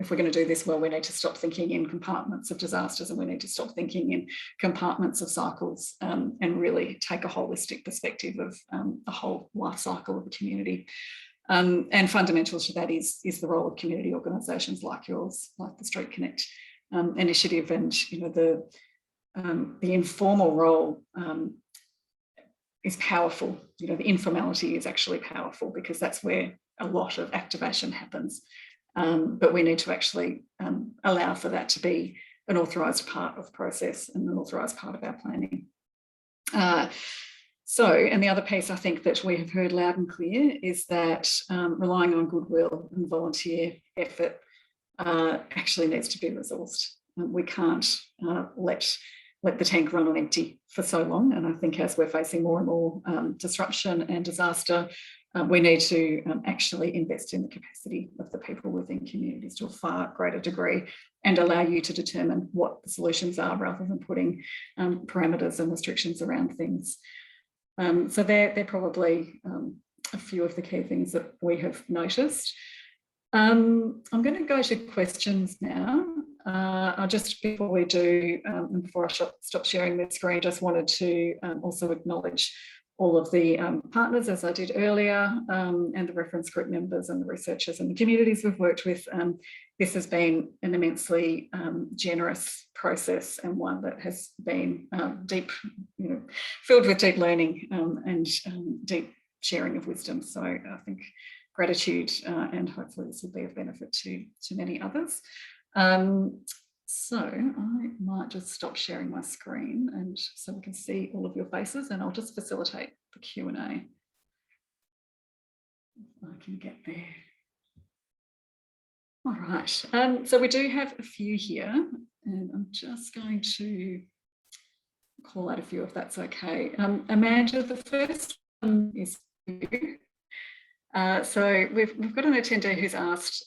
if we're going to do this well, we need to stop thinking in compartments of disasters, and we need to stop thinking in compartments of cycles, and really take a holistic perspective of the whole life cycle of a community. And fundamental to that is the role of community organisations like yours, like the Street Connect initiative, and you know, the informal role is powerful. You know, the informality is actually powerful, because that's where a lot of activation happens. But we need to actually allow for that to be an authorised part of the process and an authorised part of our planning. And the other piece I think that we have heard loud and clear is that relying on goodwill and volunteer effort actually needs to be resourced. We can't let the tank run on empty for so long. And I think as we're facing more and more disruption and disaster, we need to actually invest in the capacity of the people within communities to a far greater degree, and allow you to determine what the solutions are, rather than putting parameters and restrictions around things. So they're probably a few of the key things that we have noticed. I'm going to go to questions now. I just, before we do, and before I stop sharing the screen, just wanted to also acknowledge all of the partners, as I did earlier, and the reference group members and the researchers and the communities we've worked with. This has been an immensely generous process, and one that has been deep, you know, filled with deep learning and deep sharing of wisdom. So I think gratitude, and hopefully this will be of benefit to many others. So I might just stop sharing my screen, and so we can see all of your faces, and I'll just facilitate the Q&A. If I can get there. All right, so we do have a few here, and I'm just going to call out a few if that's okay. Amanda, the first one is you. So we've got an attendee who's asked,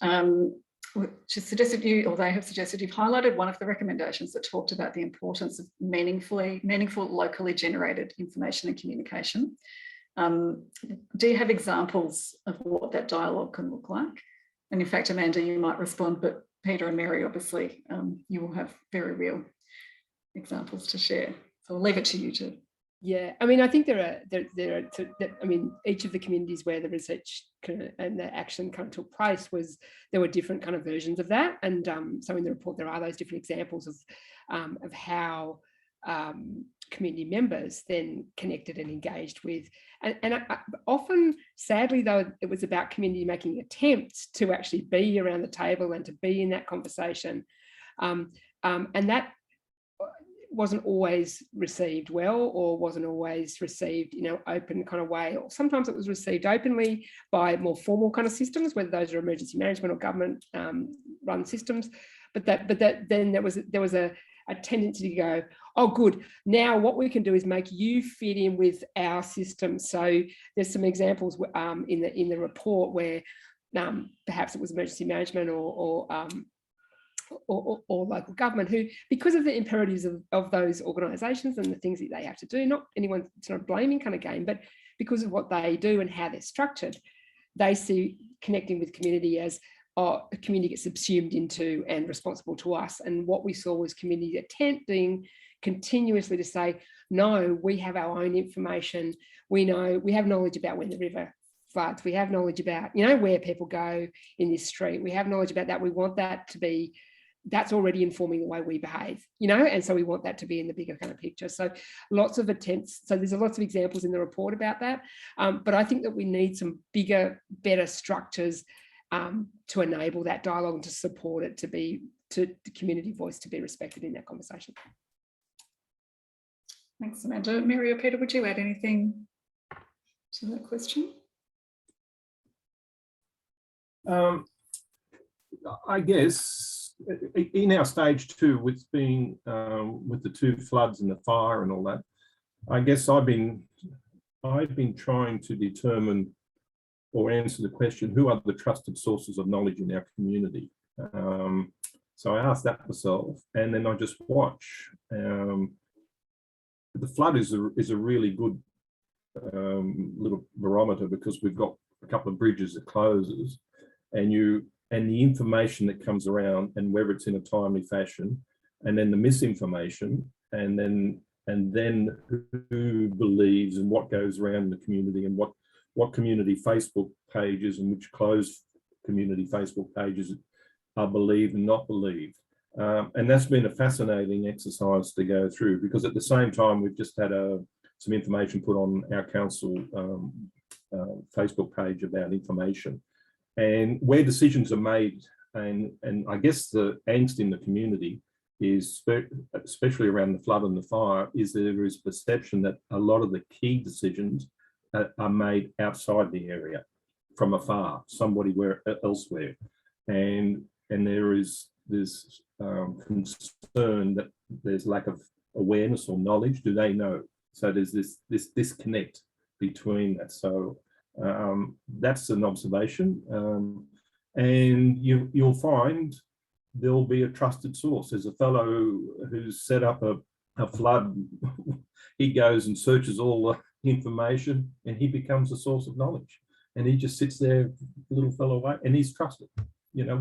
which has suggested you, or they have suggested you've highlighted one of the recommendations that talked about the importance of meaningful locally generated information and communication. Do you have examples of what that dialogue can look like? And in fact, Amanda, you might respond, but Peter and Mary, obviously, you will have very real examples to share. So I'll leave it to you to. Yeah, I mean, I think there are. I mean, each of the communities where the research and the action kind of took place, there were different kind of versions of that, and so in the report there are those different examples of how community members then connected and engaged with, and often, sadly though, it was about community making attempts to actually be around the table and to be in that conversation, and that wasn't always received well, or wasn't always received in an open kind of way, or sometimes it was received openly by more formal kind of systems, whether those are emergency management or government run systems, but then there was a tendency to go, oh good, now what we can do is make you fit in with our system. So there's some examples in the report where perhaps it was emergency management or local government, who, because of the imperatives of those organisations and the things that they have to do, it's not a blaming kind of game, but because of what they do and how they're structured, they see connecting with community as a community gets subsumed into and responsible to us. And what we saw was community attempting continuously to say, no, we have our own information. We have knowledge about when the river floods. We have knowledge about, where people go in this street. We have knowledge about that. We want that to be, that's already informing the way we behave, and so we want that to be in the bigger kind of picture. So lots of attempts. So there's lots of examples in the report about that. But I think that we need some bigger, better structures to enable that dialogue and to support it, to the community voice to be respected in that conversation. Thanks, Amanda. Mary or Peter, would you add anything to that question? I guess in our stage 2, with being with the 2 floods and the fire and all that, I guess I've been trying to determine or answer the question, who are the trusted sources of knowledge in our community? So I asked that myself, and then I just watch. The flood is a really good little barometer, because we've got a couple of bridges that closes, and the information that comes around, and whether it's in a timely fashion, and then the misinformation, and then who believes and what goes around in the community, and what community Facebook pages and which closed community Facebook pages are believed and not believed. And that's been a fascinating exercise to go through, because at the same time, we've just had some information put on our council Facebook page about information, and where decisions are made. And I guess the angst in the community is, especially around the flood and the fire, is there is perception that a lot of the key decisions are made outside the area, from afar, somebody elsewhere, and there's concern that there's lack of awareness or knowledge. Do they know? So there's this disconnect between that. So that's an observation, and you'll find there'll be a trusted source. There's a fellow who's set up a flood. He goes and searches all the information, and he becomes a source of knowledge. And he just sits there, little fellow away, and he's trusted. You know,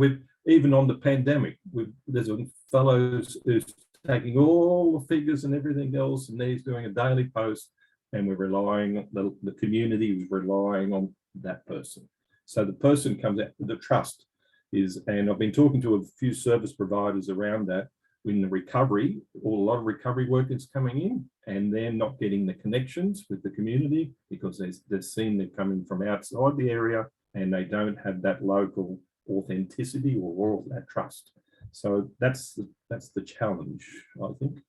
even on the pandemic, there's a fellow who's taking all the figures and everything else, and he's doing a daily post, and we're relying, the community is relying on that person. So the person comes out, the trust is, and I've been talking to a few service providers around that. In the recovery, a lot of recovery work is coming in, and they're not getting the connections with the community, because they're seen they're coming from outside the area, and they don't have that local authenticity or that trust. So that's the challenge, I think.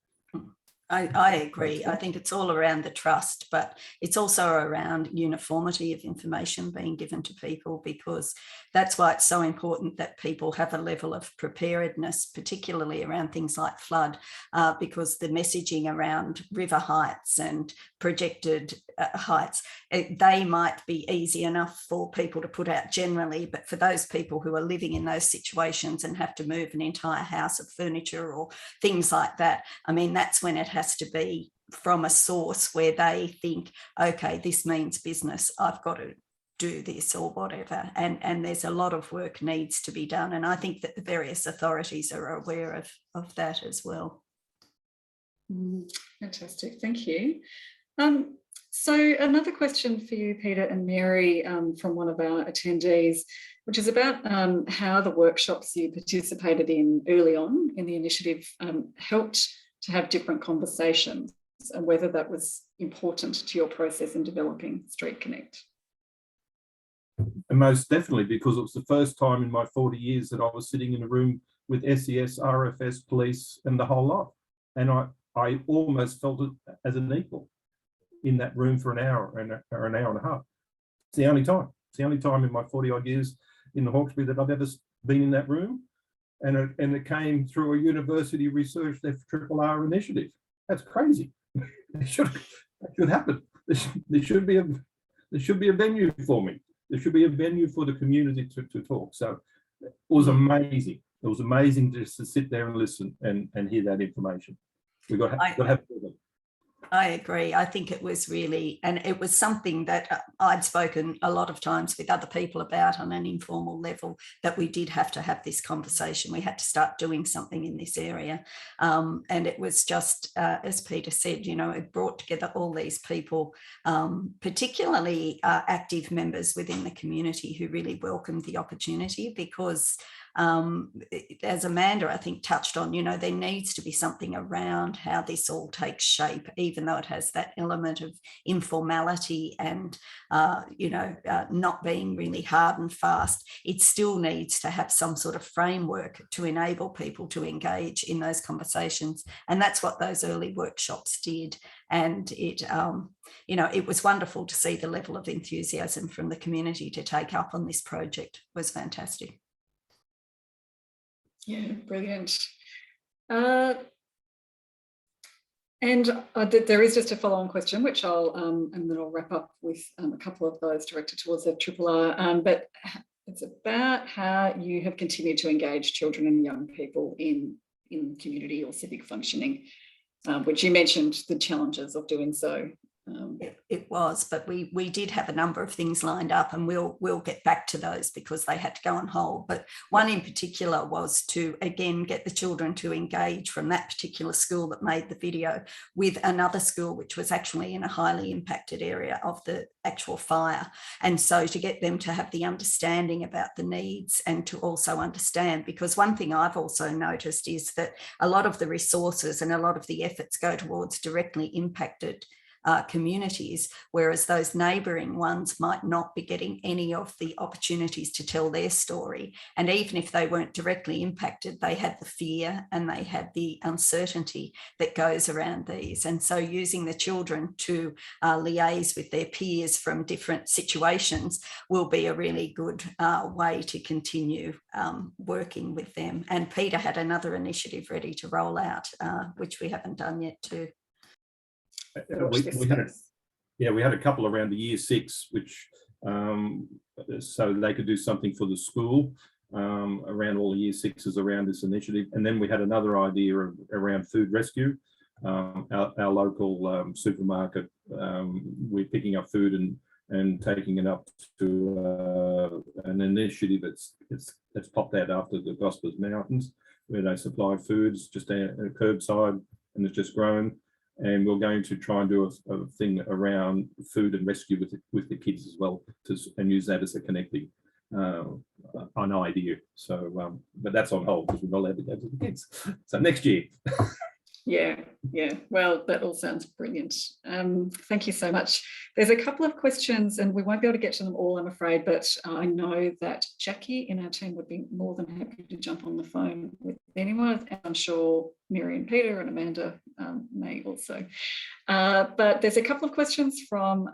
I agree. I think it's all around the trust, but it's also around uniformity of information being given to people, because that's why it's so important that people have a level of preparedness, particularly around things like flood, because the messaging around river heights and projected heights, they might be easy enough for people to put out generally, but for those people who are living in those situations and have to move an entire house of furniture or things like that, I mean, that's when it has to be from a source where they think, okay, this means business, I've got to do this or whatever, and there's a lot of work needs to be done, and I think that the various authorities are aware of that as well. Fantastic, thank you. So another question for you, Peter and Mary, from one of our attendees, which is about how the workshops you participated in early on in the initiative helped to have different conversations, and whether that was important to your process in developing Street Connect. And most definitely, because it was the first time in my 40 years that I was sitting in a room with SES, RFS, police, and the whole lot. And I almost felt it as an equal in that room for an hour or an hour and a half. It's the only time. It's the only time in my 40 odd years in the Hawkesbury that I've ever been in that room. And it came through a university researched FRRR initiative. That's crazy. That should happen. There should be a venue for me. There should be a venue for the community to talk. So it was amazing. It was amazing just to sit there and listen and hear that information. We've got to have it. I agree. I think it was really, and it was something that I'd spoken a lot of times with other people about on an informal level, that we did have to have this conversation. We had to start doing something in this area. And it was just, as Peter said, you know, it brought together all these people, particularly active members within the community, who really welcomed the opportunity, because as Amanda, I think, touched on, you know, there needs to be something around how this all takes shape, even though it has that element of informality and, not being really hard and fast. It still needs to have some sort of framework to enable people to engage in those conversations. And that's what those early workshops did. And it, it was wonderful to see the level of enthusiasm from the community to take up on this project. It was fantastic. Yeah, brilliant. And there is just a follow-on question, which I'll and then I'll wrap up with a couple of those directed towards FRRR. But it's about how you have continued to engage children and young people in community or civic functioning, which you mentioned the challenges of doing so. It was, but we did have a number of things lined up, and we'll get back to those because they had to go on hold. But one in particular was to, again, get the children to engage from that particular school that made the video with another school which was actually in a highly impacted area of the actual fire. And so to get them to have the understanding about the needs and to also understand, because one thing I've also noticed is that a lot of the resources and a lot of the efforts go towards directly impacted communities, whereas those neighbouring ones might not be getting any of the opportunities to tell their story. And even if they weren't directly impacted, they had the fear and they had the uncertainty that goes around these. And so using the children to liaise with their peers from different situations will be a really good way to continue working with them. And Peter had another initiative ready to roll out, which we haven't done yet too. We had a couple around the year 6, which so they could do something for the school around all the year 6s around this initiative. And then we had another idea around food rescue. Our local supermarket, we're picking up food and taking it up to an initiative that's popped out after the Gospers Mountains, where they supply foods just a curbside, and it's just grown. And we're going to try and do a thing around food and rescue with the kids as well, and use that as a connecting an idea. So, but that's on hold because we're not allowed to go to the kids. So next year. Yeah. Well, that all sounds brilliant. Thank you so much. There's a couple of questions and we won't be able to get to them all, I'm afraid, but I know that Jackie in our team would be more than happy to jump on the phone with anyone. And I'm sure Mary and Peter and Amanda may also. But there's a couple of questions from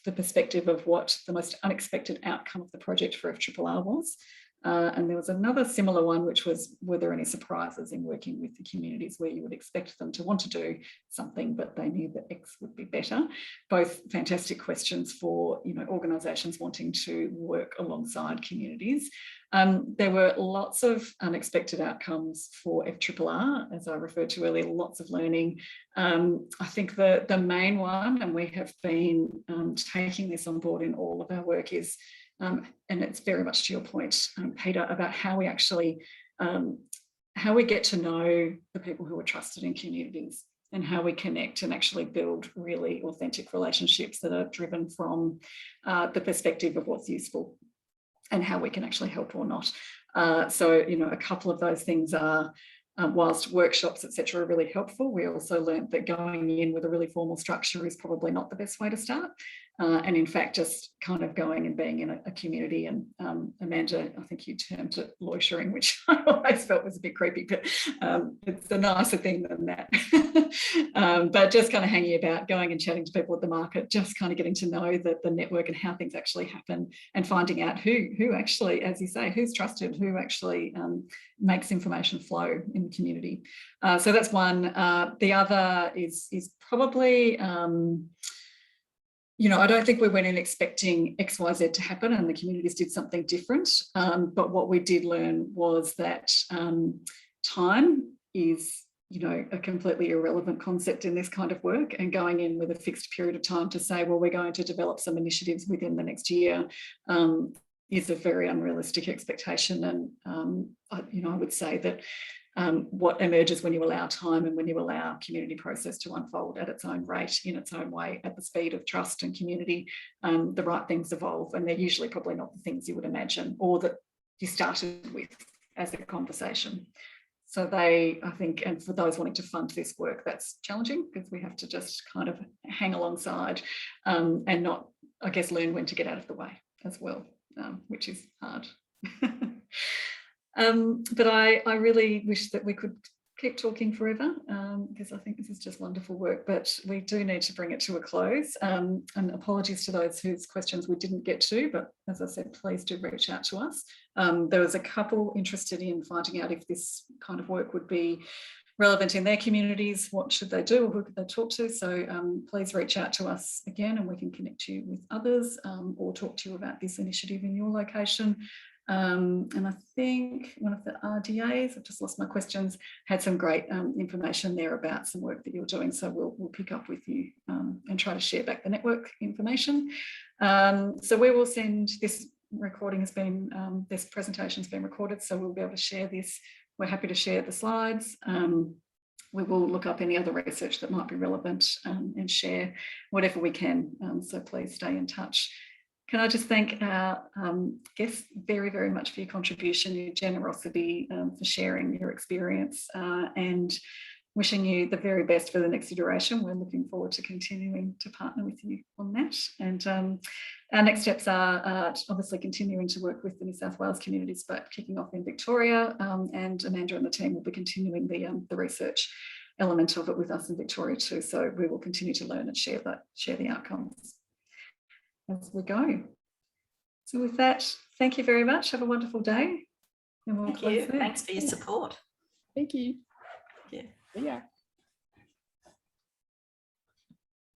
the perspective of what the most unexpected outcome of the project for FRRR was. And there was another similar one, which was, were there any surprises in working with the communities where you would expect them to want to do something, but they knew that X would be better? Both fantastic questions for, organisations wanting to work alongside communities. There were lots of unexpected outcomes for FRRR, as I referred to earlier, lots of learning. I think the main one, and we have been taking this on board in all of our work, is and it's very much to your point, Peter, about how we actually, how we get to know the people who are trusted in communities and how we connect and actually build really authentic relationships that are driven from the perspective of what's useful and how we can actually help or not. So, a couple of those things are, whilst workshops, etc., are really helpful, we also learned that going in with a really formal structure is probably not the best way to start. And in fact, just kind of going and being in a community, and Amanda, I think you termed it loitering, which I always felt was a bit creepy, but it's a nicer thing than that. But just kind of hanging about, going and chatting to people at the market, just kind of getting to know the network and how things actually happen, and finding out who actually, as you say, who's trusted, who actually makes information flow in the community. So that's one. The other is probably, I don't think we went in expecting X, Y, Z to happen and the communities did something different. But what we did learn was that time is, a completely irrelevant concept in this kind of work, and going in with a fixed period of time to say, well, we're going to develop some initiatives within the next year is a very unrealistic expectation. And, I would say that what emerges when you allow time and when you allow community process to unfold at its own rate, in its own way, at the speed of trust and community, the right things evolve, and they're usually probably not the things you would imagine or that you started with. as a conversation. So I think, and for those wanting to fund this work, that's challenging because we have to just kind of hang alongside and not, I guess, learn when to get out of the way as well, which is hard. But I really wish that we could keep talking forever because I think this is just wonderful work, but we do need to bring it to a close. And apologies to those whose questions we didn't get to, but as I said, please do reach out to us. There was a couple interested in finding out if this kind of work would be relevant in their communities, what should they do or who could they talk to? So please reach out to us again and we can connect you with others or talk to you about this initiative in your location. And I think one of the RDAs, I've just lost my questions, had some great information there about some work that you're doing. So we'll pick up with you and try to share back the network information. So we will send this recording has been, this presentation has been recorded, so we'll be able to share this. We're happy to share the slides. We will look up any other research that might be relevant and share whatever we can. So please stay in touch. Can I just thank our guests very, very much for your contribution, your generosity, for sharing your experience and wishing you the very best for the next iteration. We're looking forward to continuing to partner with you on that. And our next steps are obviously continuing to work with the New South Wales communities, but kicking off in Victoria. And Amanda and the team will be continuing the research element of it with us in Victoria too. So we will continue to learn and share the outcomes as we go. So with that, thank you very much. Have a wonderful day. And we'll Thank you. close there. Thanks for your support. Thank you. Yeah. Yeah.